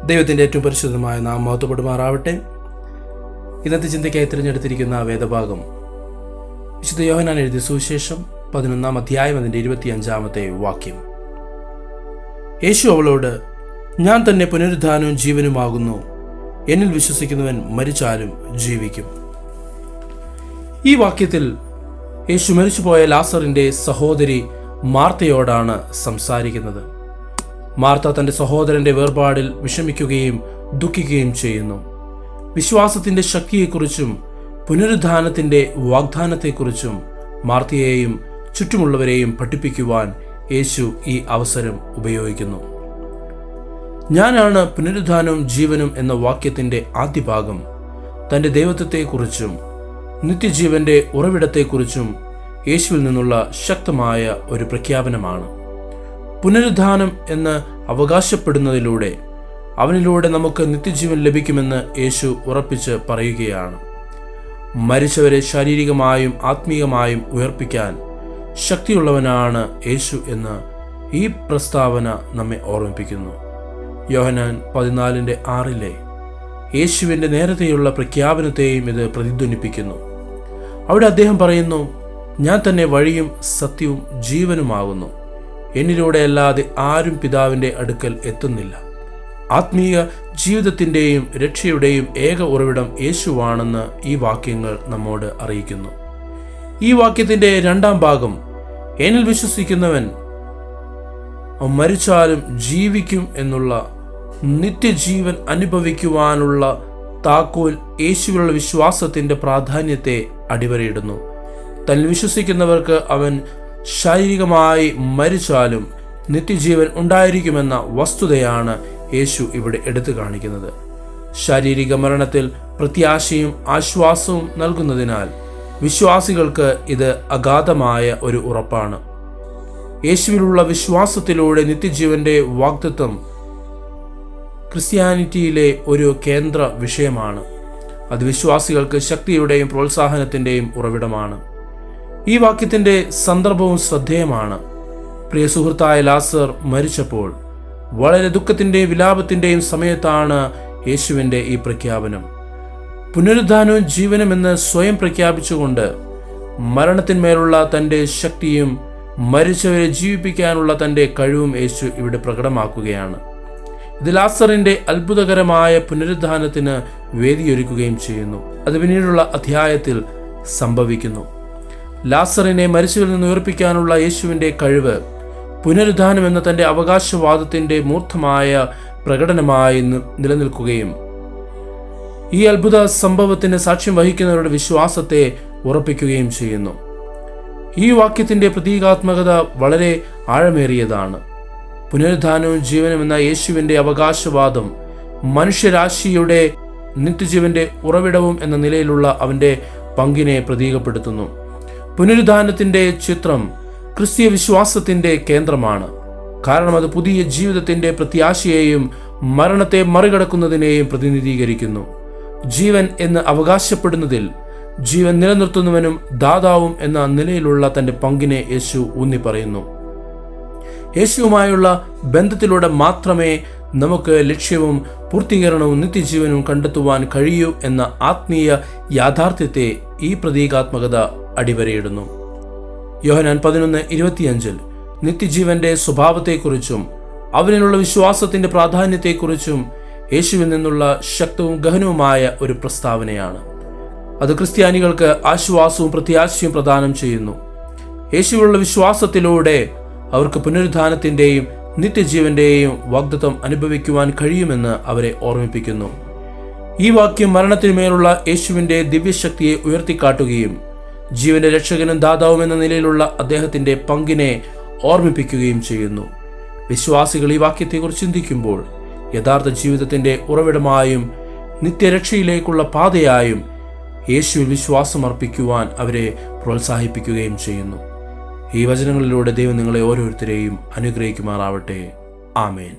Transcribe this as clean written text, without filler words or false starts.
ദൈവത്തിൻ്റെ ഏറ്റവും പരിശുദ്ധമായ നാമം മഹത്വപ്പെടുമാറാവട്ടെ. ഇന്നത്തെ ചിന്തയ്ക്കായി തിരഞ്ഞെടുത്തിരിക്കുന്ന വേദഭാഗം വിശുദ്ധ യോഹന്നാൻ എഴുതിയ സുവിശേഷം 11-ാം അധ്യായം അതിൻ്റെ 25-ാമത്തെ വാക്യം. യേശു അവളോട്, ഞാൻ തന്നെ പുനരുദ്ധാനവും ജീവനുമാകുന്നു. എന്നിൽ വിശ്വസിക്കുന്നവൻ മരിച്ചാലും ജീവിക്കും. ഈ വാക്യത്തിൽ യേശു മരിച്ചുപോയ ലാസറിൻ്റെ സഹോദരി മാർത്തയോടാണ് സംസാരിക്കുന്നത്. മാർത്ത തൻ്റെ സഹോദരൻ്റെ വേർപാടിൽ വിഷമിക്കുകയും ദുഃഖിക്കുകയും ചെയ്യുന്നു. വിശ്വാസത്തിൻ്റെ ശക്തിയെക്കുറിച്ചും പുനരുദ്ധാനത്തിൻ്റെ വാഗ്ദാനത്തെക്കുറിച്ചും മാർത്തയെയും ചുറ്റുമുള്ളവരെയും പഠിപ്പിക്കുവാൻ യേശു ഈ അവസരം ഉപയോഗിക്കുന്നു. ഞാനാണ് പുനരുദ്ധാനവും ജീവനും എന്ന വാക്യത്തിൻ്റെ ആദ്യ ഭാഗം തൻ്റെ ദൈവത്വത്തെക്കുറിച്ചും നിത്യജീവന്റെ ഉറവിടത്തെക്കുറിച്ചും യേശുവിൽ നിന്നുള്ള ശക്തമായ ഒരു പ്രഖ്യാപനമാണ്. പുനരുദ്ധാനം എന്ന് അവകാശപ്പെടുന്നതിലൂടെ അവനിലൂടെ നമുക്ക് നിത്യജീവൻ ലഭിക്കുമെന്ന് യേശു ഉറപ്പിച്ച് പറയുകയാണ്. മരിച്ചവരെ ശാരീരികമായും ആത്മീയമായും ഉയർപ്പിക്കാൻ ശക്തിയുള്ളവനാണ് യേശു എന്ന് ഈ പ്രസ്താവന നമ്മെ ഓർമ്മിപ്പിക്കുന്നു. യോഹന്നാൻ 14:6 യേശുവിൻ്റെ നേരത്തെയുള്ള പ്രഖ്യാപനത്തെയും ഇത് പ്രതിധ്വനിപ്പിക്കുന്നു. അവിടെ അദ്ദേഹം പറയുന്നു, ഞാൻ തന്നെ വഴിയും സത്യവും ജീവനുമാകുന്നു. എന്നിലൂടെ അല്ലാതെ ആരും പിതാവിൻ്റെ അടുക്കൽ എത്തുന്നില്ല. ആത്മീയ ജീവിതത്തിൻ്റെയും രക്ഷയുടെയും ഏക ഉറവിടം യേശുവാണെന്ന് ഈ വാക്യങ്ങൾ നമ്മോട് അറിയിക്കുന്നു. ഈ വാക്യത്തിൻ്റെ 2-ാം ഭാഗം, എന്നിൽ വിശ്വസിക്കുന്നവൻ മരിച്ചാലും ജീവിക്കും എന്നുള്ള നിത്യജീവൻ അനുഭവിക്കുവാനുള്ള താക്കോൽ യേശുവിലുള്ള വിശ്വാസത്തിൻ്റെ പ്രാധാന്യത്തെ അടിവരയിടുന്നു. തന്നിൽ വിശ്വസിക്കുന്നവർക്ക് അവൻ ശാരീരികമായി മരിച്ചാലും നിത്യജീവൻ ഉണ്ടായിരിക്കുമെന്ന വസ്തുതയാണ് യേശു ഇവിടെ എടുത്തു കാണിക്കുന്നത്. ശാരീരിക മരണത്തിൽ പ്രത്യാശയും ആശ്വാസവും നൽകുന്നതിനാൽ വിശ്വാസികൾക്ക് ഇത് അഗാധമായ ഒരു ഉറപ്പാണ്. യേശുവിലുള്ള വിശ്വാസത്തിലൂടെ നിത്യജീവന്റെ വാഗ്ദത്തം ക്രിസ്ത്യാനിറ്റിയിലെ ഒരു കേന്ദ്ര വിഷയമാണ്. അത് വിശ്വാസികൾക്ക് ശക്തിയുടെയും പ്രോത്സാഹനത്തിൻ്റെയും ഉറവിടമാണ്. ഈ വാക്യത്തിൻ്റെ സന്ദർഭവും ശ്രദ്ധേയമാണ്. പ്രിയ സുഹൃത്തായ ലാസർ മരിച്ചപ്പോൾ വളരെ ദുഃഖത്തിൻ്റെയും വിലാപത്തിൻ്റെയും സമയത്താണ് യേശുവിൻ്റെ ഈ പ്രഖ്യാപനം. പുനരുദ്ധാനവും ജീവനുമെന്ന് സ്വയം പ്രഖ്യാപിച്ചുകൊണ്ട് മരണത്തിന്മേലുള്ള തൻ്റെ ശക്തിയും മരിച്ചവരെ ജീവിപ്പിക്കാനുള്ള തൻ്റെ കഴിവും യേശു ഇവിടെ പ്രകടമാക്കുകയാണ്. ഇത് ലാസറിൻ്റെ അത്ഭുതകരമായ പുനരുദ്ധാനത്തിന് വേദിയൊരുക്കുകയും ചെയ്യുന്നു. അത് പിന്നീടുള്ള അധ്യായത്തിൽ സംഭവിക്കുന്നു. ലാസറിനെ മരിച്ചവരിൽ നിന്ന് ഉയർപ്പിക്കാനുള്ള യേശുവിൻ്റെ കഴിവ് പുനരുദ്ധാനം എന്ന തൻ്റെ അവകാശവാദത്തിൻ്റെ മൂർത്തമായ പ്രകടനമായി നിലനിൽക്കുകയും ഈ അത്ഭുത സംഭവത്തിന് സാക്ഷ്യം വഹിക്കുന്നവരുടെ വിശ്വാസത്തെ ഉറപ്പിക്കുകയും ചെയ്യുന്നു. ഈ വാക്യത്തിൻ്റെ പ്രതീകാത്മകത വളരെ ആഴമേറിയതാണ്. പുനരുദ്ധാനവും ജീവനും എന്ന യേശുവിൻ്റെ അവകാശവാദം മനുഷ്യരാശിയുടെ നിത്യജീവന്റെ ഉറവിടവും എന്ന നിലയിലുള്ള അവൻ്റെ പങ്കിനെ പ്രതീകപ്പെടുത്തുന്നു. പുനരുദ്ധാനത്തിൻ്റെ ചിത്രം ക്രിസ്തീയ വിശ്വാസത്തിൻ്റെ കേന്ദ്രമാണ്. കാരണം അത് പുതിയ ജീവിതത്തിൻ്റെ പ്രത്യാശയെയും മരണത്തെ മറികടക്കുന്നതിനെയും പ്രതിനിധീകരിക്കുന്നു. ജീവൻ എന്ന് അവകാശപ്പെടുന്നതിൽ ജീവൻ നിലനിർത്തുന്നവനും ദാതാവും എന്ന നിലയിലുള്ള തൻ്റെ പങ്കിനെ യേശു ഊന്നി പറയുന്നു. യേശുവുമായുള്ള ബന്ധത്തിലൂടെ മാത്രമേ നമുക്ക് ലക്ഷ്യവും പൂർത്തീകരണവും നിത്യജീവനും കണ്ടെത്തുവാൻ കഴിയൂ എന്ന ആത്മീയ യാഥാർത്ഥ്യത്തെ ഈ പ്രതീകാത്മകത അടിവരയിടുന്നു. യോഹന്നാൻ 11:25 നിത്യജീവന്റെ സ്വഭാവത്തെക്കുറിച്ചും അവനിലുള്ള വിശ്വാസത്തിന്റെ പ്രാധാന്യത്തെക്കുറിച്ചും യേശുവിൽ നിന്നുള്ള ശക്തവും ഗഹനവുമായ ഒരു പ്രസ്താവനയാണ്. അത് ക്രിസ്ത്യാനികൾക്ക് ആശ്വാസവും പ്രത്യാശയും പ്രദാനം ചെയ്യുന്നു. യേശുവിലുള്ള വിശ്വാസത്തിലൂടെ അവർക്ക് പുനരുദ്ധാനത്തിൻ്റെയും നിത്യജീവന്റെയും വാഗ്ദത്തം അനുഭവിക്കുവാൻ കഴിയുമെന്ന് അവരെ ഓർമ്മിപ്പിക്കുന്നു. ഈ വാക്യം മരണത്തിന്മേലുള്ള യേശുവിൻ്റെ ദിവ്യശക്തിയെ ഉയർത്തിക്കാട്ടുകയും ജീവന്റെ രക്ഷകനും ദാതാവും എന്ന നിലയിലുള്ള അദ്ദേഹത്തിൻ്റെ പങ്കിനെ ഓർമ്മിപ്പിക്കുകയും ചെയ്യുന്നു. വിശ്വാസികൾ ഈ വാക്യത്തെക്കുറിച്ച് ചിന്തിക്കുമ്പോൾ യഥാർത്ഥ ജീവിതത്തിൻ്റെ ഉറവിടമായും നിത്യരക്ഷയിലേക്കുള്ള പാതയായും യേശുവിൽ വിശ്വാസം അർപ്പിക്കുവാൻ അവരെ പ്രോത്സാഹിപ്പിക്കുകയും ചെയ്യുന്നു. ഈ വചനങ്ങളിലൂടെ ദൈവം നിങ്ങളെ ഓരോരുത്തരെയും അനുഗ്രഹിക്കുമാറാവട്ടെ. ആമേൻ.